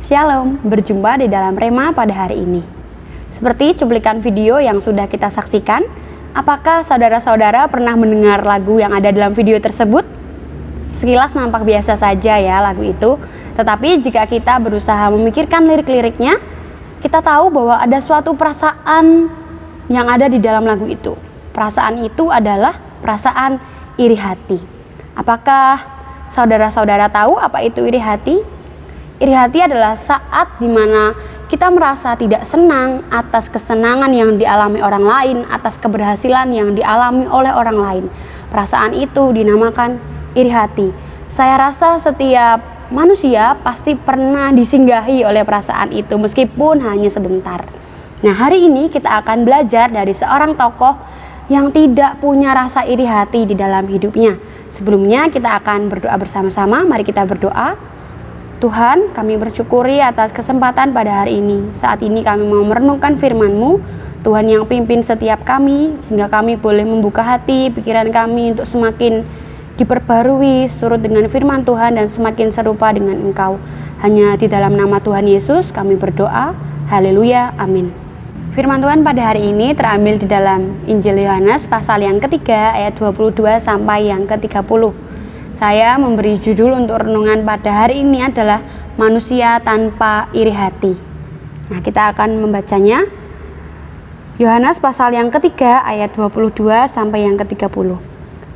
Shalom, berjumpa di dalam Rema pada hari ini. Seperti cuplikan video yang sudah kita saksikan, apakah saudara-saudara pernah mendengar lagu yang ada dalam video tersebut? Sekilas nampak biasa saja ya lagu itu, tetapi jika kita berusaha memikirkan lirik-liriknya, kita tahu bahwa ada suatu perasaan yang ada di dalam lagu itu. Perasaan itu adalah perasaan iri hati. Apakah saudara-saudara tahu apa itu iri hati? Iri hati adalah saat dimana kita merasa tidak senang atas kesenangan yang dialami orang lain, atas keberhasilan yang dialami oleh orang lain. Perasaan itu dinamakan iri hati. Saya rasa setiap manusia pasti pernah disinggahi oleh perasaan itu meskipun hanya sebentar. Nah, hari ini kita akan belajar dari seorang tokoh yang tidak punya rasa iri hati di dalam hidupnya. Sebelumnya kita akan berdoa bersama-sama. Mari kita berdoa. Tuhan, kami bersyukuri atas kesempatan pada hari ini. Saat ini kami mau merenungkan firman-Mu. Tuhan yang pimpin setiap kami, sehingga kami boleh membuka hati, pikiran kami untuk semakin diperbarui surut dengan firman Tuhan dan semakin serupa dengan Engkau. Hanya di dalam nama Tuhan Yesus kami berdoa. Haleluya, amin. Firman Tuhan pada hari ini terambil di dalam Injil Yohanes pasal yang ketiga ayat 22 sampai yang ke-30. Saya memberi judul untuk renungan pada hari ini adalah manusia tanpa iri hati. Nah, kita akan membacanya. Yohanes pasal yang ketiga ayat 22 sampai yang ke-30.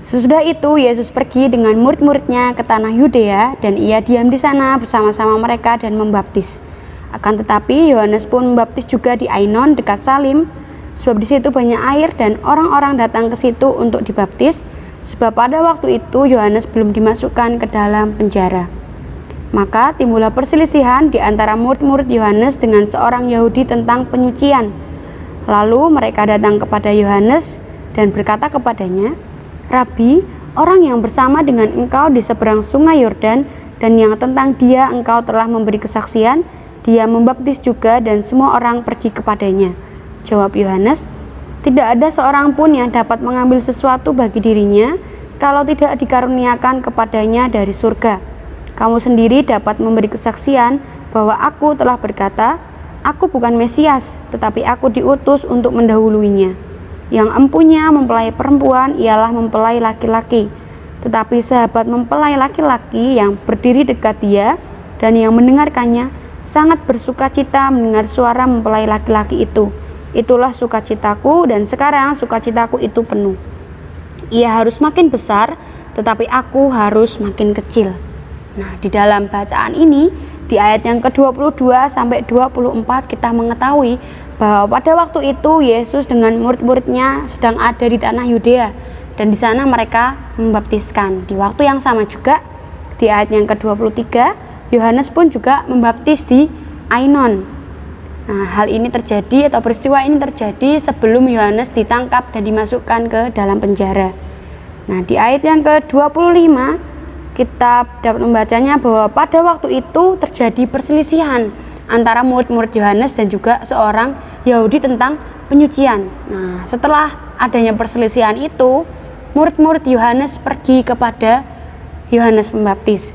Sesudah itu Yesus pergi dengan murid-muridnya ke tanah Yudea dan ia diam di sana bersama-sama mereka dan membaptis. Akan tetapi Yohanes pun membaptis juga di Ainon dekat Salim, sebab di situ banyak air dan orang-orang datang ke situ untuk dibaptis. Sebab pada waktu itu Yohanes belum dimasukkan ke dalam penjara. Maka timbullah perselisihan di antara murid-murid Yohanes dengan seorang Yahudi tentang penyucian. Lalu mereka datang kepada Yohanes dan berkata kepadanya, "Rabi, orang yang bersama dengan engkau di seberang sungai Yordan dan yang tentang dia engkau telah memberi kesaksian, dia membaptis juga dan semua orang pergi kepadanya." Jawab Yohanes, "Tidak ada seorang pun yang dapat mengambil sesuatu bagi dirinya kalau tidak dikaruniakan kepadanya dari surga. Kamu sendiri dapat memberi kesaksian bahwa aku telah berkata, aku bukan Mesias, tetapi aku diutus untuk mendahuluinya. Yang empunya mempelai perempuan ialah mempelai laki-laki, tetapi sahabat mempelai laki-laki yang berdiri dekat dia dan yang mendengarkannya sangat bersukacita mendengar suara mempelai laki-laki itu. Itulah sukacitaku dan sekarang sukacitaku itu penuh. Ia harus makin besar, tetapi aku harus makin kecil." Nah, di dalam bacaan ini, di ayat yang ke-22 sampai 24 kita mengetahui bahwa pada waktu itu Yesus dengan murid-muridnya sedang ada di tanah Yudea dan di sana mereka membaptiskan. Di waktu yang sama juga, di ayat yang ke-23, Yohanes pun juga membaptis di Ainon. Nah, hal ini terjadi atau peristiwa ini terjadi sebelum Yohanes ditangkap dan dimasukkan ke dalam penjara. Nah, di ayat yang ke-25 kita dapat membacanya bahwa pada waktu itu terjadi perselisihan antara murid-murid Yohanes dan juga seorang Yahudi tentang penyucian. Nah, setelah adanya perselisihan itu, murid-murid Yohanes pergi kepada Yohanes Pembaptis.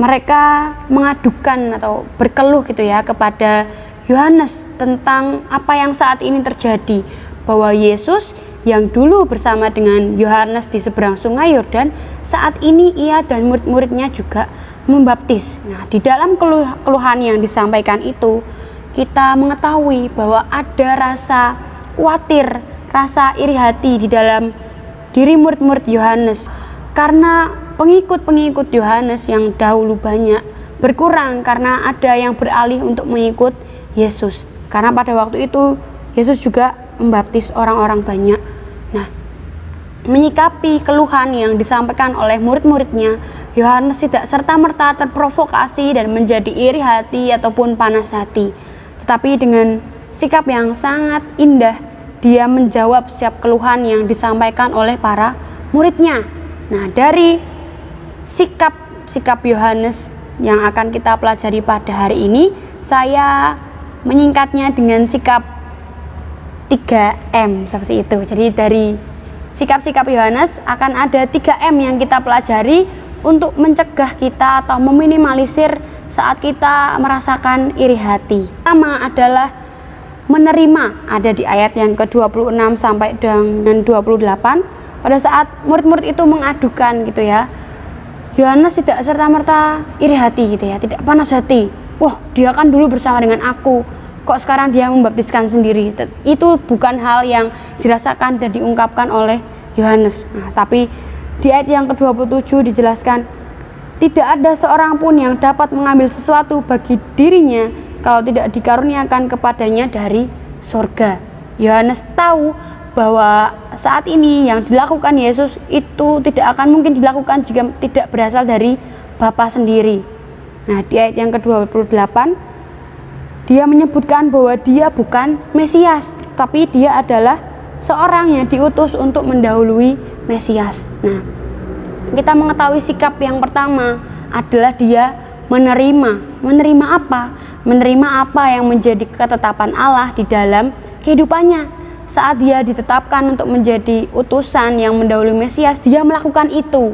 Mereka mengadukan atau berkeluh gitu ya kepada Yohanes tentang apa yang saat ini terjadi, bahwa Yesus yang dulu bersama dengan Yohanes di seberang sungai Yordan, saat ini ia dan murid-muridnya juga membaptis. Nah, di dalam keluhan yang disampaikan itu, kita mengetahui bahwa ada rasa khawatir, rasa iri hati di dalam diri murid-murid Yohanes, karena pengikut-pengikut Yohanes yang dahulu banyak berkurang karena ada yang beralih untuk mengikut Yesus. Karena pada waktu itu Yesus juga membaptis orang-orang banyak. Nah, menyikapi keluhan yang disampaikan oleh murid-muridnya, Yohanes tidak serta-merta terprovokasi dan menjadi iri hati ataupun panas hati. Tetapi dengan sikap yang sangat indah, dia menjawab setiap keluhan yang disampaikan oleh para muridnya. Nah, dari sikap Yohanes yang akan kita pelajari pada hari ini, saya menyingkatnya dengan sikap 3M seperti itu. Jadi dari sikap-sikap Yohanes akan ada 3M yang kita pelajari untuk mencegah kita atau meminimalisir saat kita merasakan iri hati. Pertama adalah menerima, ada di ayat yang ke-26 sampai dengan 28. Pada saat murid-murid itu mengadukan gitu ya, Yohanes tidak serta-merta iri hati gitu ya, tidak panas hati. Wah, dia kan dulu bersama dengan aku, kok sekarang dia membaptiskan sendiri. Itu bukan hal yang dirasakan dan diungkapkan oleh Yohanes. Nah, tapi di ayat yang ke-27 dijelaskan, tidak ada seorang pun yang dapat mengambil sesuatu bagi dirinya kalau tidak dikaruniakan kepadanya dari surga. Yohanes tahu bahwa saat ini yang dilakukan Yesus itu tidak akan mungkin dilakukan jika tidak berasal dari Bapa sendiri. Nah, di ayat yang ke-28 dia menyebutkan bahwa dia bukan Mesias, tapi dia adalah seorang yang diutus untuk mendahului Mesias. Nah, kita mengetahui sikap yang pertama adalah dia menerima. Menerima apa? Menerima apa yang menjadi ketetapan Allah di dalam kehidupannya. Saat dia ditetapkan untuk menjadi utusan yang mendahului Mesias, dia melakukan itu.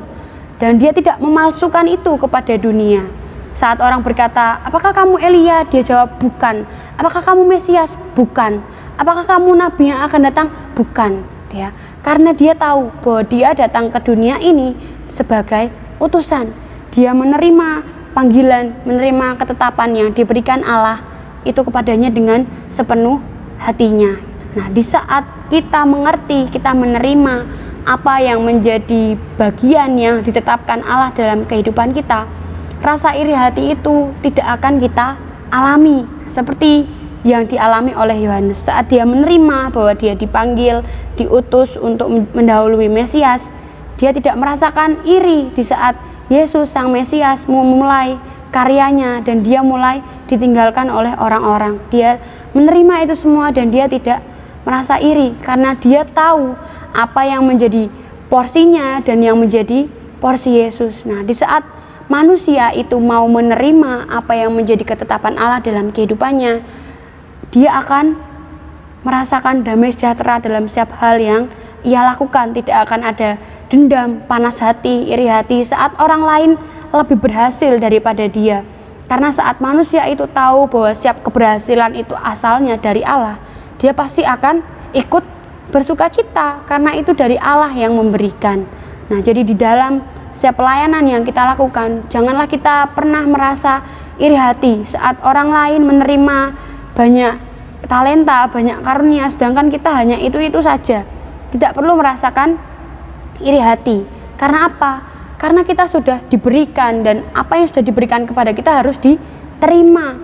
Dan dia tidak memalsukan itu kepada dunia. Saat orang berkata, apakah kamu Elia? Dia jawab, bukan. Apakah kamu Mesias? Bukan. Apakah kamu Nabi yang akan datang? Bukan. Ya, karena dia tahu bahwa dia datang ke dunia ini sebagai utusan. Dia menerima panggilan, menerima ketetapan yang diberikan Allah itu kepadanya dengan sepenuh hatinya. Nah, di saat kita mengerti, kita menerima apa yang menjadi bagian yang ditetapkan Allah dalam kehidupan kita, rasa iri hati itu tidak akan kita alami seperti yang dialami oleh Yohanes saat dia menerima bahwa dia dipanggil, diutus untuk mendahului Mesias. Dia tidak merasakan iri di saat Yesus sang Mesias memulai karyanya dan dia mulai ditinggalkan oleh orang-orang. Dia menerima itu semua dan dia tidak merasa iri karena dia tahu apa yang menjadi porsinya dan yang menjadi porsi Yesus. Nah, di saat manusia itu mau menerima apa yang menjadi ketetapan Allah dalam kehidupannya, dia akan merasakan damai sejahtera dalam setiap hal yang ia lakukan. Tidak akan ada dendam, panas hati, iri hati saat orang lain lebih berhasil daripada dia. Karena saat manusia itu tahu bahwa setiap keberhasilan itu asalnya dari Allah, dia pasti akan ikut bersukacita karena itu dari Allah yang memberikan. Nah, jadi di dalam setiap pelayanan yang kita lakukan, janganlah kita pernah merasa iri hati saat orang lain menerima banyak talenta, banyak karunia, sedangkan kita hanya itu-itu saja. Tidak perlu merasakan iri hati. Karena apa? Karena kita sudah diberikan dan apa yang sudah diberikan kepada kita harus diterima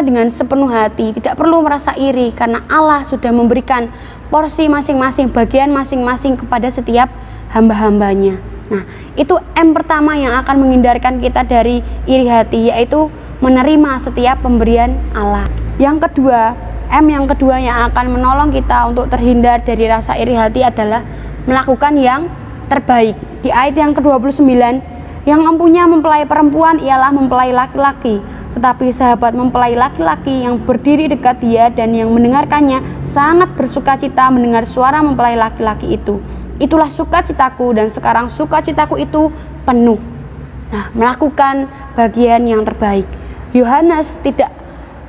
dengan sepenuh hati. Tidak perlu merasa iri karena Allah sudah memberikan porsi masing-masing, bagian masing-masing kepada setiap hamba-hambanya. Nah, itu M pertama yang akan menghindarkan kita dari iri hati, yaitu menerima setiap pemberian Allah. Yang kedua, M yang kedua yang akan menolong kita untuk terhindar dari rasa iri hati adalah melakukan yang terbaik. Di ayat yang ke-29, yang empunya mempelai perempuan ialah mempelai laki-laki, tetapi sahabat mempelai laki-laki yang berdiri dekat dia dan yang mendengarkannya sangat bersukacita mendengar suara mempelai laki-laki itu. Itulah sukacitaku dan sekarang sukacitaku itu penuh. Nah, melakukan bagian yang terbaik. Yohanes tidak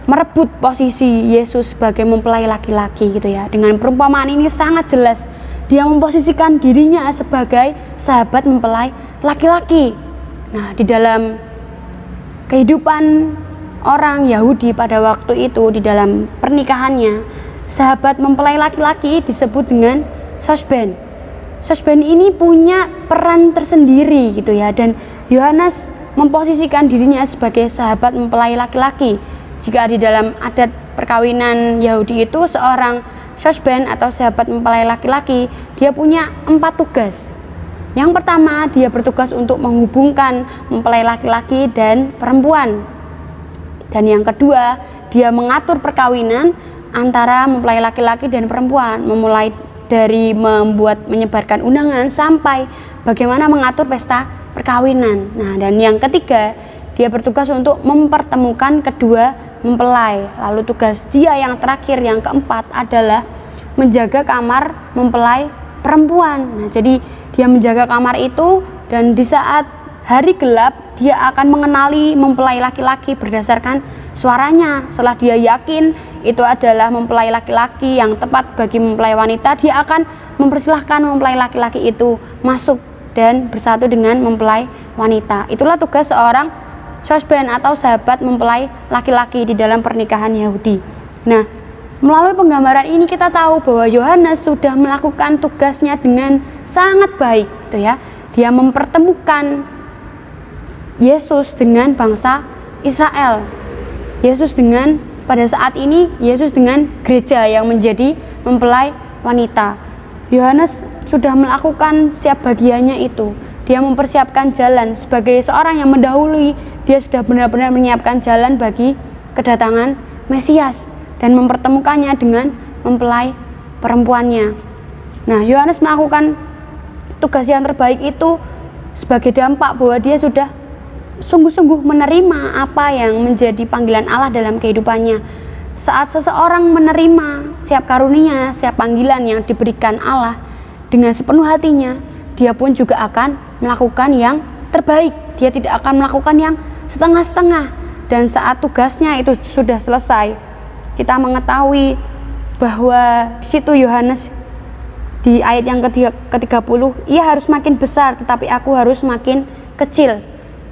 merebut posisi Yesus sebagai mempelai laki-laki gitu ya. Dengan perumpamaan ini sangat jelas dia memposisikan dirinya sebagai sahabat mempelai laki-laki. Nah, di dalam kehidupan orang Yahudi pada waktu itu, di dalam pernikahannya, sahabat mempelai laki-laki disebut dengan shosben. Shosben ini punya peran tersendiri gitu ya, dan Yohanes memposisikan dirinya sebagai sahabat mempelai laki-laki. Jika di dalam adat perkawinan Yahudi itu seorang shosben atau sahabat mempelai laki-laki, dia punya 4 tugas. Yang pertama, dia bertugas untuk menghubungkan mempelai laki-laki dan perempuan. Dan yang kedua, dia mengatur perkawinan antara mempelai laki-laki dan perempuan, memulai dari menyebarkan undangan sampai bagaimana mengatur pesta perkawinan. Nah, dan yang ketiga, dia bertugas untuk mempertemukan kedua mempelai. Lalu tugas dia yang terakhir, yang keempat adalah menjaga kamar mempelai perempuan. Nah, jadi dia menjaga kamar itu, dan di saat hari gelap dia akan mengenali mempelai laki-laki berdasarkan suaranya. Setelah dia yakin itu adalah mempelai laki-laki yang tepat bagi mempelai wanita, dia akan mempersilahkan mempelai laki-laki itu masuk dan bersatu dengan mempelai wanita. Itulah tugas seorang shosben atau sahabat mempelai laki-laki di dalam pernikahan Yahudi. Nah, melalui penggambaran ini kita tahu bahwa Yohanes sudah melakukan tugasnya dengan sangat baik, gitu ya. Dia mempertemukan Yesus dengan bangsa Israel. Pada saat ini Yesus dengan gereja yang menjadi mempelai wanita. Yohanes sudah melakukan setiap bagiannya itu. Dia mempersiapkan jalan sebagai seorang yang mendahului. Dia sudah benar-benar menyiapkan jalan bagi kedatangan Mesias dan mempertemukannya dengan mempelai perempuannya. Nah, Yohanes melakukan tugas yang terbaik itu sebagai dampak bahwa dia sudah sungguh-sungguh menerima apa yang menjadi panggilan Allah dalam kehidupannya. Saat seseorang menerima setiap karunia, setiap panggilan yang diberikan Allah dengan sepenuh hatinya, dia pun juga akan melakukan yang terbaik. Dia tidak akan melakukan yang setengah-setengah. Dan saat tugasnya itu sudah selesai, kita mengetahui bahwa di situ Yohanes di ayat yang ke-30, ia harus makin besar tetapi aku harus makin kecil.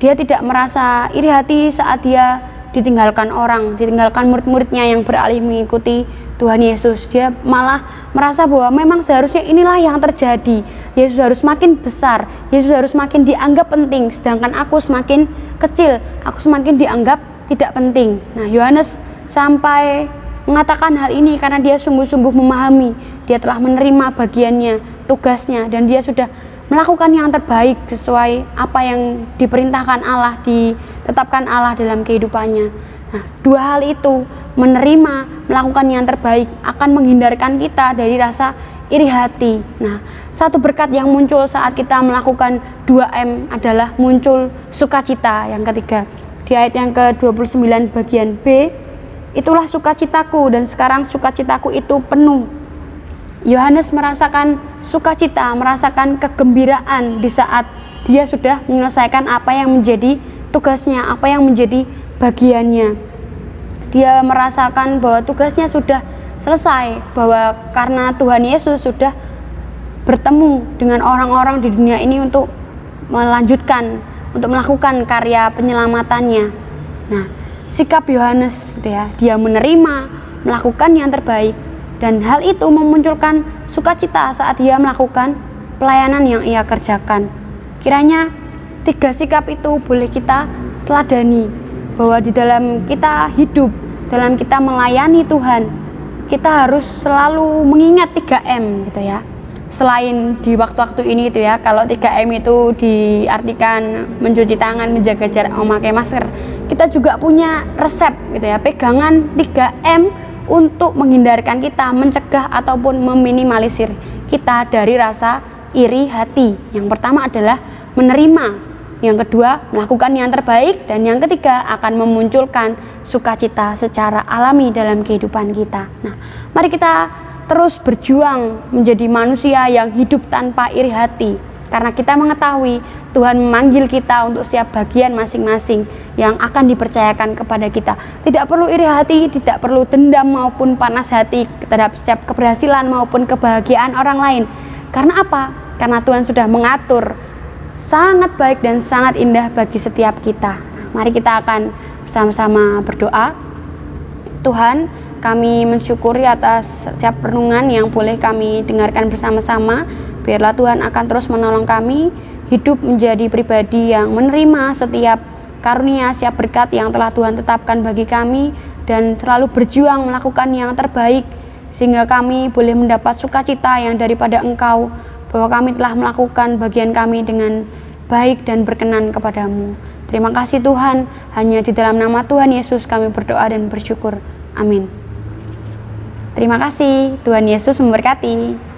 Dia tidak merasa iri hati saat dia ditinggalkan orang, ditinggalkan murid-muridnya yang beralih mengikuti Tuhan Yesus. Dia malah merasa bahwa memang seharusnya inilah yang terjadi. Yesus harus makin besar, Yesus harus makin dianggap penting, sedangkan aku semakin kecil, aku semakin dianggap tidak penting. Nah, Yohanes sampai mengatakan hal ini karena dia sungguh-sungguh memahami, dia telah menerima bagiannya, tugasnya, dan dia sudah melakukan yang terbaik sesuai apa yang diperintahkan Allah, ditetapkan Allah dalam kehidupannya. Nah, dua hal itu, menerima, melakukan yang terbaik, akan menghindarkan kita dari rasa iri hati. Nah, satu berkat yang muncul saat kita melakukan 2M adalah muncul sukacita. Yang ketiga, di ayat yang ke-29 bagian B, itulah sukacitaku dan sekarang sukacitaku itu penuh. Yohanes merasakan sukacita, merasakan kegembiraan di saat dia sudah menyelesaikan apa yang menjadi tugasnya, apa yang menjadi bagiannya. Dia merasakan bahwa tugasnya sudah selesai, bahwa karena Tuhan Yesus sudah bertemu dengan orang-orang di dunia ini untuk melanjutkan, untuk melakukan karya penyelamatannya. Nah, sikap Yohanes gitu ya, dia menerima, melakukan yang terbaik, dan hal itu memunculkan sukacita saat dia melakukan pelayanan yang ia kerjakan. Kiranya tiga sikap itu boleh kita teladani, bahwa di dalam kita hidup, dalam kita melayani Tuhan, kita harus selalu mengingat 3M gitu ya. Selain di waktu-waktu ini itu ya, kalau 3M itu diartikan mencuci tangan, menjaga jarak, memakai masker, kita juga punya resep gitu ya, pegangan 3M untuk menghindarkan kita, mencegah ataupun meminimalisir kita dari rasa iri hati. Yang pertama adalah menerima, yang kedua melakukan yang terbaik, dan yang ketiga akan memunculkan sukacita secara alami dalam kehidupan kita. Nah, mari kita terus berjuang menjadi manusia yang hidup tanpa iri hati, karena kita mengetahui Tuhan memanggil kita untuk setiap bagian masing-masing yang akan dipercayakan kepada kita. Tidak perlu iri hati, tidak perlu dendam maupun panas hati terhadap setiap keberhasilan maupun kebahagiaan orang lain. Karena apa? Karena Tuhan sudah mengatur sangat baik dan sangat indah bagi setiap kita. Mari kita akan bersama-sama berdoa. Tuhan, kami mensyukuri atas setiap renungan yang boleh kami dengarkan bersama-sama. Biarlah Tuhan akan terus menolong kami hidup menjadi pribadi yang menerima setiap karunia, setiap berkat yang telah Tuhan tetapkan bagi kami, dan selalu berjuang melakukan yang terbaik sehingga kami boleh mendapat sukacita yang daripada Engkau, bahwa kami telah melakukan bagian kami dengan baik dan berkenan kepadamu. Terima kasih Tuhan, hanya di dalam nama Tuhan Yesus kami berdoa dan bersyukur. Amin. Terima kasih, Tuhan Yesus memberkati.